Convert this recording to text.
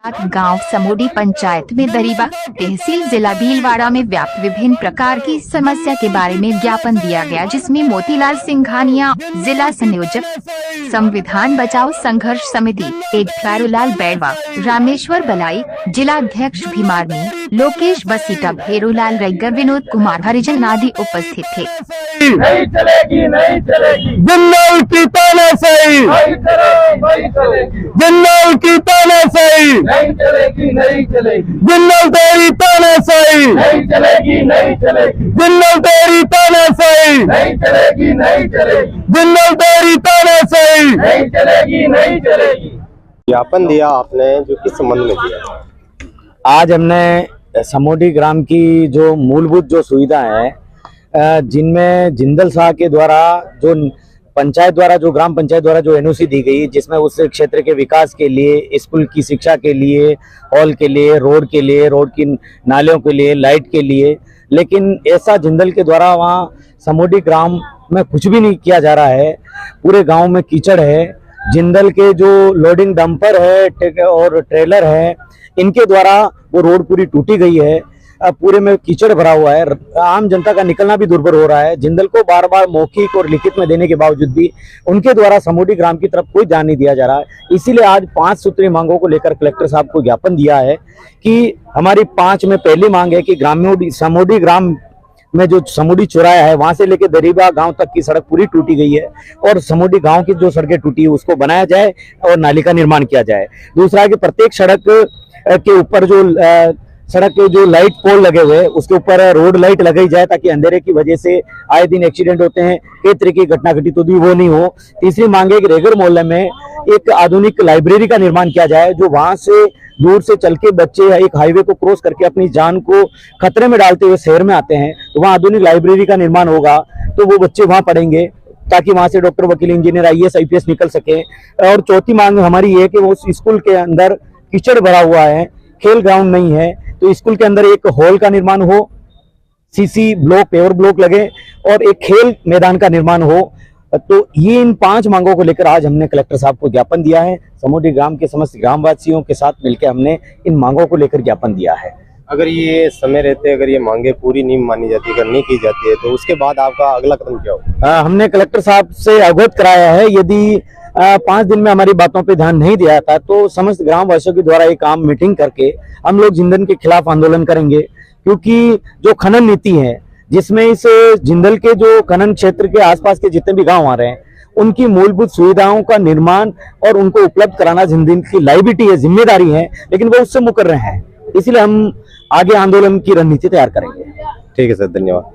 गांव समोडी पंचायत में दरीबा तहसील जिला भीलवाड़ा में व्याप्त विभिन्न प्रकार की समस्या के बारे में ज्ञापन दिया गया, जिसमें मोतीलाल सिंघानिया जिला संयोजक संविधान बचाओ संघर्ष समिति, एक प्यारूलाल बैरवा, रामेश्वर बलाई जिला अध्यक्ष भीमार्मी, लोकेश बसीटा, भेरूलाल रैगर, विनोद कुमार हरिजन आदि उपस्थित थे। नहीं चलेगी, नहीं चलेगी, जिन्नल की तानाशाही, नहीं चलेगी, जिन्नल की तानाशाही, नहीं चलेगी, नहीं चलेगी, जिन्नल तेरी तानाशाही, नहीं चलेगी, नहीं चलेगी, जिन्नल तेरी तानाशाही, नहीं चलेगी, नहीं चलेगी, जिन्नल तेरी तानाशाही। नहीं चलेगी, नहीं चलेगी। ज्ञापन दिया आपने, जो किस संबंध में दिया? आज हमने समोडी ग्राम की जो मूलभूत जो सुविधा है, जिनमें जिंदल शाह के द्वारा जो पंचायत द्वारा जो ग्राम पंचायत द्वारा जो एनओसी दी गई, जिसमें उस क्षेत्र के विकास के लिए, स्कूल की शिक्षा के लिए, हॉल के लिए, रोड की नालियों के लिए, लाइट के लिए, लेकिन ऐसा जिंदल के द्वारा वहाँ समोडी ग्राम में कुछ भी नहीं किया जा रहा है। पूरे गांव में कीचड़ है। जिंदल के जो लोडिंग डंपर है और ट्रेलर है, इनके द्वारा वो रोड पूरी टूटी गई है। पूरे में कीचड़ भरा हुआ है। आम जनता का निकलना भी दुर्भर हो रहा है। जिंदल को बार बार मौखिक और लिखित में देने के बावजूद भी उनके द्वारा समोडी ग्राम की तरफ कोई ध्यान नहीं दिया जा रहा है। इसीलिए आज 5 सूत्री मांगों को लेकर कलेक्टर साहब को ज्ञापन दिया है कि हमारी 5 में पहली मांग है कि समोडी ग्राम में जो समोडी चौराहा है, वहां से लेकर दरीबा गांव तक की सड़क पूरी टूटी गई है और समोडी गांव की जो सड़कें टूटी है उसको बनाया जाए और नाली का निर्माण किया जाए। दूसरा है कि प्रत्येक सड़क के ऊपर जो सड़क के जो लाइट पोल लगे हुए हैं उसके ऊपर रोड लाइट लगाई जाए, ताकि अंधेरे की वजह से आए दिन एक्सीडेंट होते हैं, कई तरह की घटना घटी तो भी वो नहीं हो। तीसरी मांग है कि रेगर मोहल्ले में एक आधुनिक लाइब्रेरी का निर्माण किया जाए, जो वहां से दूर से चल के बच्चे एक हाईवे को क्रॉस करके अपनी जान को खतरे में डालते हुए शहर में आते हैं, तो वहाँ आधुनिक लाइब्रेरी का निर्माण होगा तो वो बच्चे वहां पढ़ेंगे, ताकि वहां से डॉक्टर, वकील, इंजीनियर, IAS, IPS निकल सके। और चौथी मांग हमारी ये है कि वो स्कूल के अंदर कीचड़ भरा हुआ है, खेल ग्राउंड नहीं है, तो स्कूल के अंदर एक हॉल का निर्माण हो, CC ब्लॉक, पेवर ब्लॉक लगे और एक खेल मैदान का निर्माण हो। तो ये इन 5 मांगों को लेकर आज हमने कलेक्टर साहब को ज्ञापन दिया है। समोडी ग्राम के समस्त ग्रामवासियों के साथ मिलकर हमने इन मांगों को लेकर ज्ञापन दिया है। अगर ये समय रहते अगर ये मांगे पूरी नहीं मानी जाती, अगर नहीं की जाती है, तो उसके बाद आपका अगला कदम क्या होगा? हमने कलेक्टर साहब से अवगत कराया है। यदि 5 दिन में हमारी बातों पे ध्यान नहीं दिया था तो समस्त ग्रामवासियों के द्वारा एक आम मीटिंग करके हम लोग जिंदल के खिलाफ आंदोलन करेंगे, क्योंकि जो खनन नीति है, जिसमें इस जिंदल के जो खनन क्षेत्र के आसपास के जितने भी गांव आ रहे हैं, उनकी मूलभूत सुविधाओं का निर्माण और उनको उपलब्ध कराना जिंदल की लायबिलिटी है, जिम्मेदारी है, लेकिन वो उससे मुकर रहे हैं। इसलिए हम आगे आंदोलन की रणनीति तैयार करेंगे। ठीक है सर, धन्यवाद।